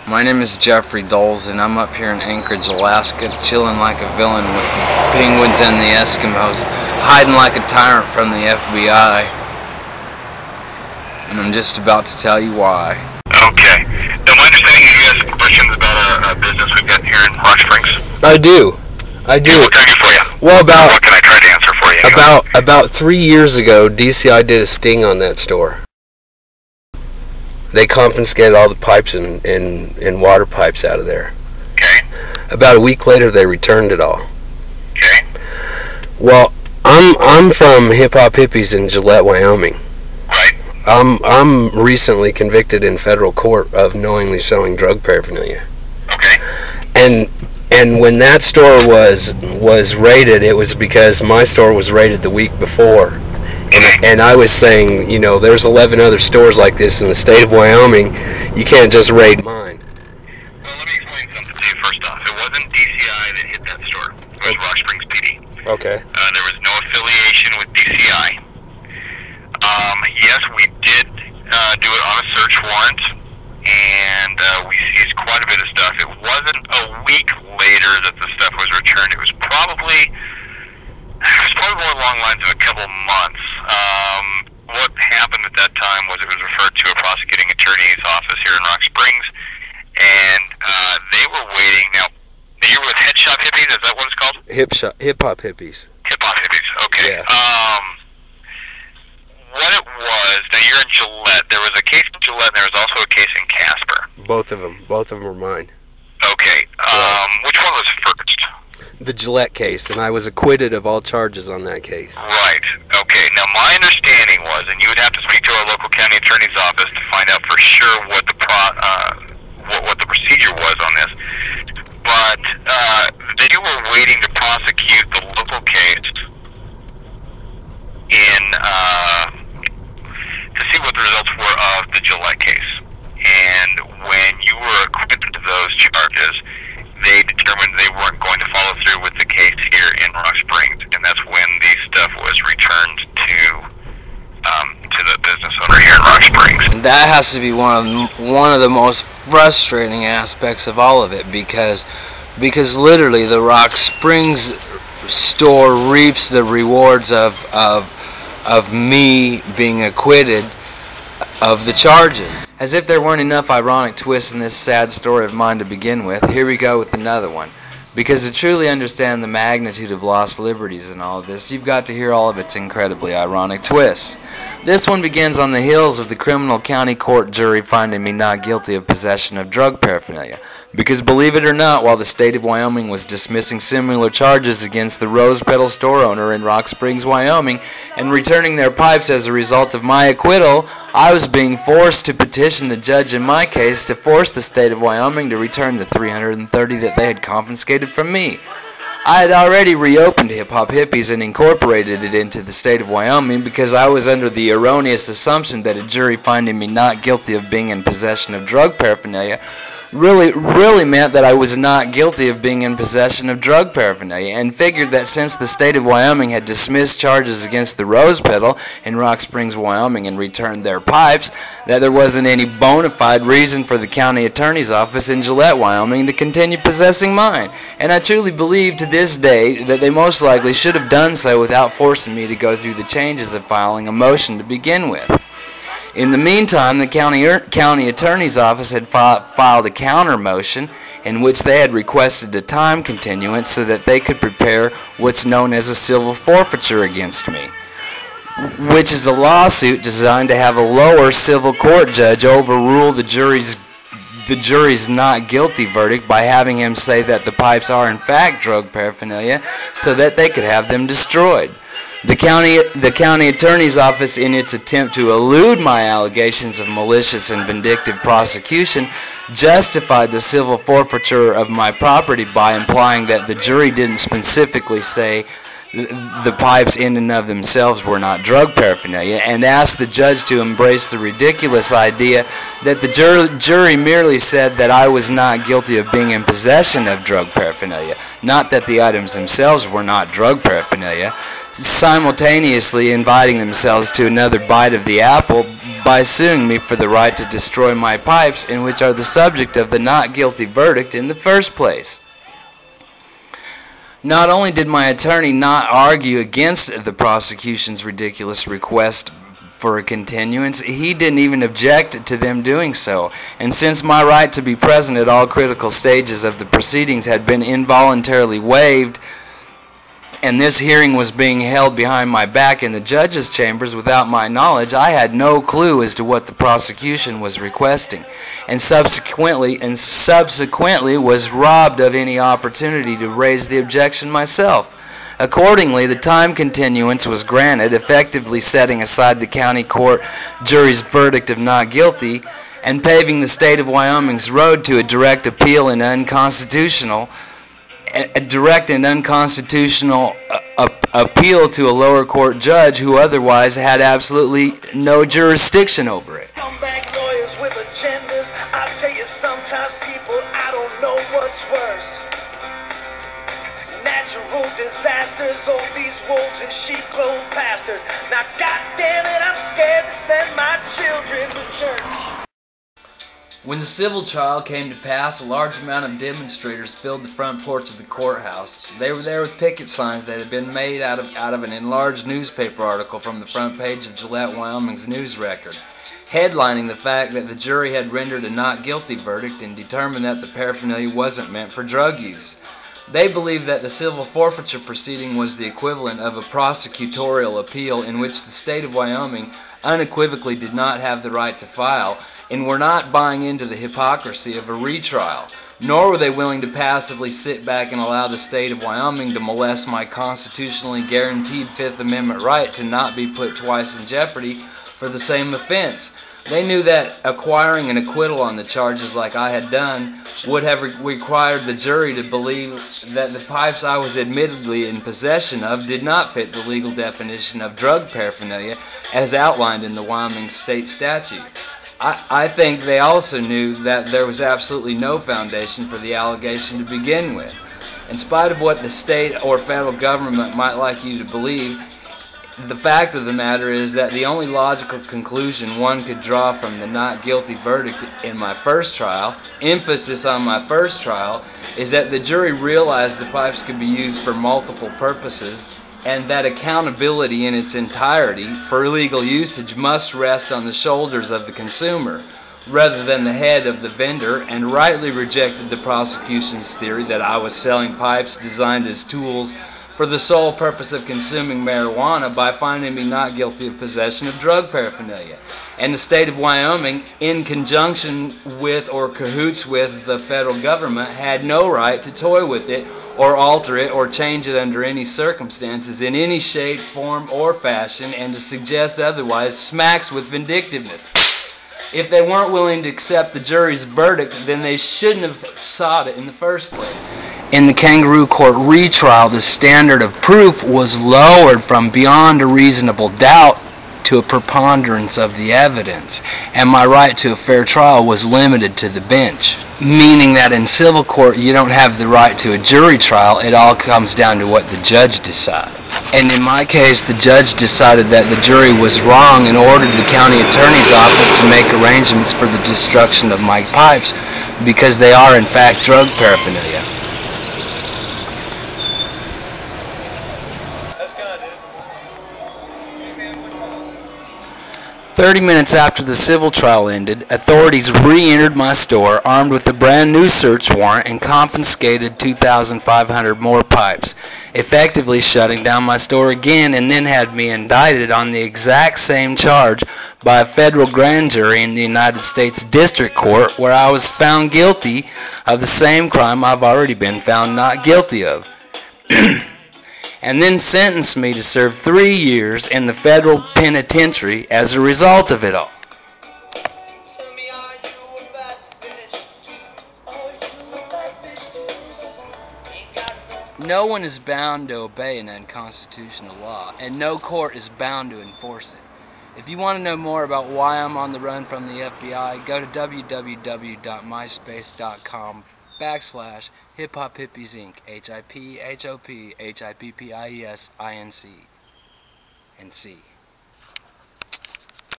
My name is Jeffrey Doles, and I'm up here in Anchorage, Alaska, chilling like a villain with the penguins and the Eskimos, hiding like a tyrant from the FBI. And I'm just about to tell you why. Okay. Now, my understanding is you have some questions about a business we've got here in Rock Springs. I do. What can I do for you? Well, what can I try to answer for you? About 3 years ago, DCI did a sting on that store. They confiscated all the pipes and water pipes out of there. Okay. About a week later, they returned it all. Okay. Well, I'm from Hip Hop Hippies in Gillette, Wyoming. Right. I'm recently convicted in federal court of knowingly selling drug paraphernalia. Okay. And when that store was raided, it was because my store was raided the week before. And I was saying, you know, there's 11 other stores like this in the state of Wyoming. You can't just raid mine. Well, let me explain something to you first off. It wasn't DCI that hit that store. It was Rock Springs PD. Okay. There was no affiliation with DCI. Yes, we did do it on a search warrant, and we seized quite a bit of stuff. It wasn't a week later that the stuff was returned. It was probably more along the lines of a couple months. What happened at that time was it was referred to a prosecuting attorney's office here in Rock Springs, and they were waiting. Now, you're with Head Shop Hippies, is that what it's called? Hip Hop Hippies. Hip Hop Hippies, okay. Yeah. What it was, now you're in Gillette. There was a case in Gillette, and there was also a case in Casper. Both of them were mine. Okay. Which one was first? The Gillette case, and I was acquitted of all charges on that case. Right. Okay. Now, my understanding was, and you would have to speak to our local county attorney's office to find out for sure what the procedure was on this. But they were waiting to prosecute the local case to see what the results were of the Gillette case. And when you were acquitted of those charges, they determined they weren't going to follow through with the case here in Rock Springs, and that's when the stuff was returned to the business owner here in Rock Springs. And that has to be one of the most frustrating aspects of all of it, because literally the Rock Springs store reaps the rewards of me being acquitted of the charges. As if there weren't enough ironic twists in this sad story of mine to begin with, here we go with another one. Because to truly understand the magnitude of lost liberties in all of this, you've got to hear all of its incredibly ironic twists. This one begins on the heels of the criminal county court jury finding me not guilty of possession of drug paraphernalia. Because believe it or not, while the state of Wyoming was dismissing similar charges against the Rose Petal store owner in Rock Springs, Wyoming, and returning their pipes as a result of my acquittal, I was being forced to petition the judge in my case to force the state of Wyoming to return the 330 that they had confiscated from me. I had already reopened Hip Hop Hippies and incorporated it into the state of Wyoming because I was under the erroneous assumption that a jury finding me not guilty of being in possession of drug paraphernalia really meant that I was not guilty of being in possession of drug paraphernalia, and figured that since the state of Wyoming had dismissed charges against the Rose Petal in Rock Springs, Wyoming, and returned their pipes, that there wasn't any bona fide reason for the county attorney's office in Gillette, Wyoming to continue possessing mine. And I truly believe to this day that they most likely should have done so without forcing me to go through the changes of filing a motion to begin with. In the meantime, the county attorney's office had filed a counter motion in which they had requested a time continuance so that they could prepare what's known as a civil forfeiture against me, which is a lawsuit designed to have a lower civil court judge overrule the jury's not guilty verdict by having him say that the pipes are in fact drug paraphernalia so that they could have them destroyed. The county attorney's office, in its attempt to elude my allegations of malicious and vindictive prosecution, justified the civil forfeiture of my property by implying that the jury didn't specifically say the pipes in and of themselves were not drug paraphernalia, and asked the judge to embrace the ridiculous idea that the jury merely said that I was not guilty of being in possession of drug paraphernalia, not that the items themselves were not drug paraphernalia, simultaneously inviting themselves to another bite of the apple by suing me for the right to destroy my pipes, in which are the subject of the not guilty verdict in the first place. Not only did my attorney not argue against the prosecution's ridiculous request for a continuance, he didn't even object to them doing so. And since my right to be present at all critical stages of the proceedings had been involuntarily waived, and this hearing was being held behind my back in the judge's chambers without my knowledge, I had no clue as to what the prosecution was requesting, and subsequently was robbed of any opportunity to raise the objection myself. Accordingly, the time continuance was granted, effectively setting aside the county court jury's verdict of not guilty and paving the state of Wyoming's road to a direct appeal and unconstitutional appeal to a lower court judge who otherwise had absolutely no jurisdiction over it. Scumbag lawyers with agendas. I tell you, sometimes people, I don't know what's worse. Natural disasters, all these wolves in sheep clothes pastors. Now, goddamn it, I'm scared to send my children to church. When the civil trial came to pass, a large amount of demonstrators filled the front porch of the courthouse. They were there with picket signs that had been made out of an enlarged newspaper article from the front page of Gillette, Wyoming's news record, headlining the fact that the jury had rendered a not guilty verdict and determined that the paraphernalia wasn't meant for drug use. They believed that the civil forfeiture proceeding was the equivalent of a prosecutorial appeal in which the state of Wyoming unequivocally did not have the right to file, and were not buying into the hypocrisy of a retrial, nor were they willing to passively sit back and allow the state of Wyoming to molest my constitutionally guaranteed Fifth Amendment right to not be put twice in jeopardy for the same offense. They knew that acquiring an acquittal on the charges like I had done would have required the jury to believe that the pipes I was admittedly in possession of did not fit the legal definition of drug paraphernalia as outlined in the Wyoming state statute. I think they also knew that there was absolutely no foundation for the allegation to begin with. In spite of what the state or federal government might like you to believe, the fact of the matter is that the only logical conclusion one could draw from the not guilty verdict in my first trial, emphasis on my first trial, is that the jury realized the pipes could be used for multiple purposes, and that accountability in its entirety for illegal usage must rest on the shoulders of the consumer rather than the head of the vendor, and rightly rejected the prosecution's theory that I was selling pipes designed as tools for the sole purpose of consuming marijuana by finding me not guilty of possession of drug paraphernalia. And the state of Wyoming, in conjunction with or cahoots with the federal government, had no right to toy with it or alter it or change it under any circumstances in any shape, form, or fashion, and to suggest otherwise smacks with vindictiveness. If they weren't willing to accept the jury's verdict, then they shouldn't have sought it in the first place. In the kangaroo court retrial, the standard of proof was lowered from beyond a reasonable doubt to a preponderance of the evidence, and my right to a fair trial was limited to the bench. Meaning that in civil court you don't have the right to a jury trial, it all comes down to what the judge decides. And in my case, the judge decided that the jury was wrong and ordered the county attorney's office to make arrangements for the destruction of my pipes because they are in fact drug paraphernalia. 30 minutes after the civil trial ended, authorities re-entered my store armed with a brand new search warrant and confiscated 2,500 more pipes, effectively shutting down my store again, and then had me indicted on the exact same charge by a federal grand jury in the United States District Court, where I was found guilty of the same crime I've already been found not guilty of. And then sentenced me to serve 3 years in the federal penitentiary as a result of it all. No one is bound to obey an unconstitutional law, and no court is bound to enforce it. If you want to know more about why I'm on the run from the FBI, go to www.myspace.com/hhhinc, HIPHOPHIPPIESINC, and see.